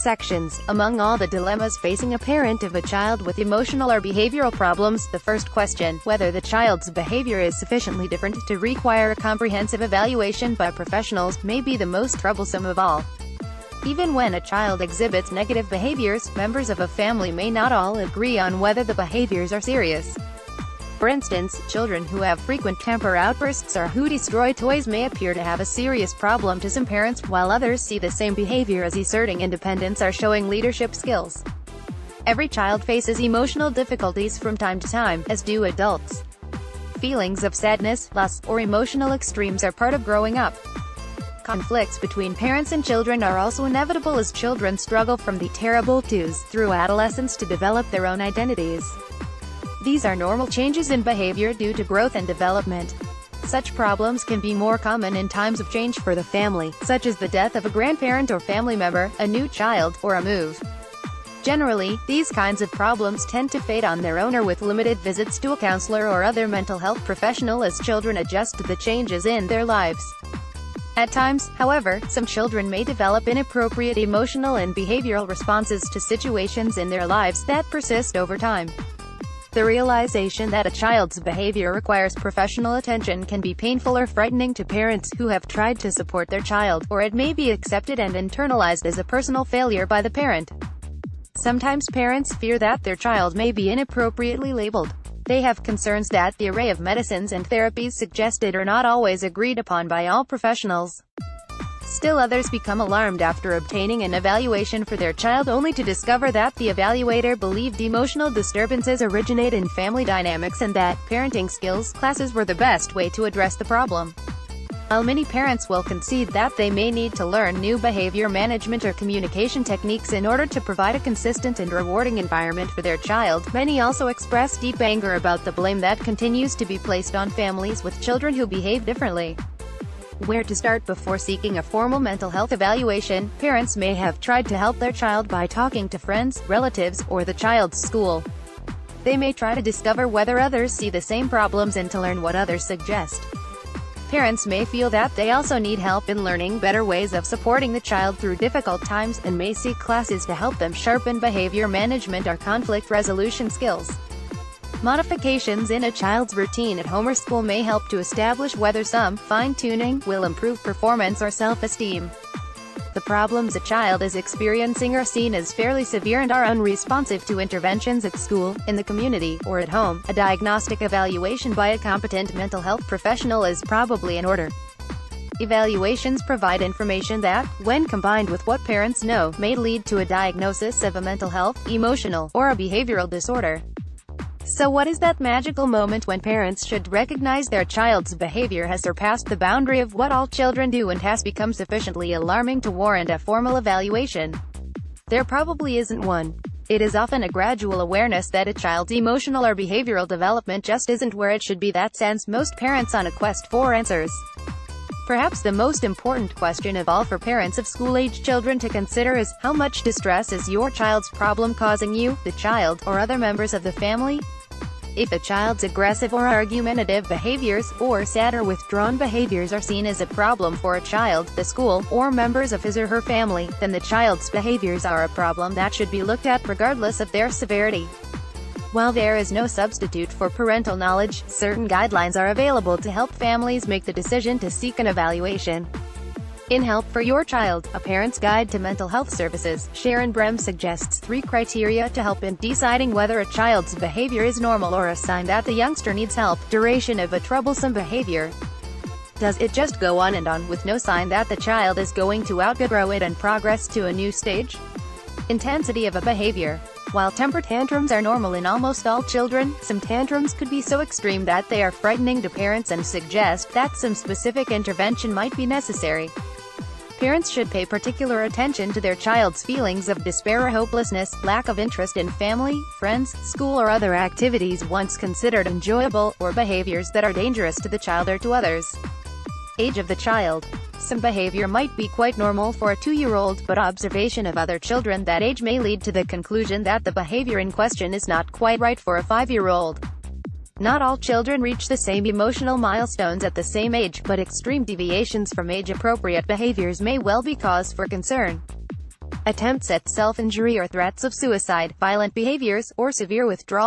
Sections. Among all the dilemmas facing a parent of a child with emotional or behavioral problems, the first question, whether the child's behavior is sufficiently different to require a comprehensive evaluation by professionals, may be the most troublesome of all. Even when a child exhibits negative behaviors, members of a family may not all agree on whether the behaviors are serious. For instance, children who have frequent temper outbursts or who destroy toys may appear to have a serious problem to some parents, while others see the same behavior as asserting independence or showing leadership skills. Every child faces emotional difficulties from time to time, as do adults. Feelings of sadness, loss, or emotional extremes are part of growing up. Conflicts between parents and children are also inevitable as children struggle from the terrible twos through adolescence to develop their own identities. These are normal changes in behavior due to growth and development. Such problems can be more common in times of change for the family, such as the death of a grandparent or family member, a new child, or a move. Generally, these kinds of problems tend to fade on their own or with limited visits to a counselor or other mental health professional as children adjust to the changes in their lives. At times, however, some children may develop inappropriate emotional and behavioral responses to situations in their lives that persist over time. The realization that a child's behavior requires professional attention can be painful or frightening to parents who have tried to support their child, or it may be accepted and internalized as a personal failure by the parent. Sometimes parents fear that their child may be inappropriately labeled. They have concerns that the array of medicines and therapies suggested are not always agreed upon by all professionals. Still others become alarmed after obtaining an evaluation for their child only to discover that the evaluator believed emotional disturbances originate in family dynamics and that parenting skills classes were the best way to address the problem. While many parents will concede that they may need to learn new behavior management or communication techniques in order to provide a consistent and rewarding environment for their child, many also express deep anger about the blame that continues to be placed on families with children who behave differently. Where to start before seeking a formal mental health evaluation? Parents may have tried to help their child by talking to friends, relatives, or the child's school. They may try to discover whether others see the same problems and to learn what others suggest. Parents may feel that they also need help in learning better ways of supporting the child through difficult times, and may seek classes to help them sharpen behavior management or conflict resolution skills. Modifications in a child's routine at home or school may help to establish whether some fine-tuning will improve performance or self-esteem. The problems a child is experiencing are seen as fairly severe and are unresponsive to interventions at school, in the community, or at home. A diagnostic evaluation by a competent mental health professional is probably in order. Evaluations provide information that, when combined with what parents know, may lead to a diagnosis of a mental health, emotional, or a behavioral disorder. So what is that magical moment when parents should recognize their child's behavior has surpassed the boundary of what all children do and has become sufficiently alarming to warrant a formal evaluation? There probably isn't one. It is often a gradual awareness that a child's emotional or behavioral development just isn't where it should be that sends most parents on a quest for answers. Perhaps the most important question of all for parents of school-age children to consider is, how much distress is your child's problem causing you, the child, or other members of the family? If a child's aggressive or argumentative behaviors, or sad or withdrawn behaviors are seen as a problem for a child, the school, or members of his or her family, then the child's behaviors are a problem that should be looked at regardless of their severity. While there is no substitute for parental knowledge, certain guidelines are available to help families make the decision to seek an evaluation. In Help for Your Child, A Parent's Guide to Mental Health Services, Sharon Brem suggests 3 criteria to help in deciding whether a child's behavior is normal or a sign that the youngster needs help. Duration of a troublesome behavior. Does it just go on and on, with no sign that the child is going to outgrow it and progress to a new stage? Intensity of a behavior. While temper tantrums are normal in almost all children, some tantrums could be so extreme that they are frightening to parents and suggest that some specific intervention might be necessary. Parents should pay particular attention to their child's feelings of despair or hopelessness, lack of interest in family, friends, school or other activities once considered enjoyable, or behaviors that are dangerous to the child or to others. Age of the child. Some behavior might be quite normal for a 2-year-old, but observation of other children that age may lead to the conclusion that the behavior in question is not quite right for a 5-year-old. Not all children reach the same emotional milestones at the same age, but extreme deviations from age-appropriate behaviors may well be cause for concern. attempts at self-injury or threats of suicide, violent behaviors, or severe withdrawal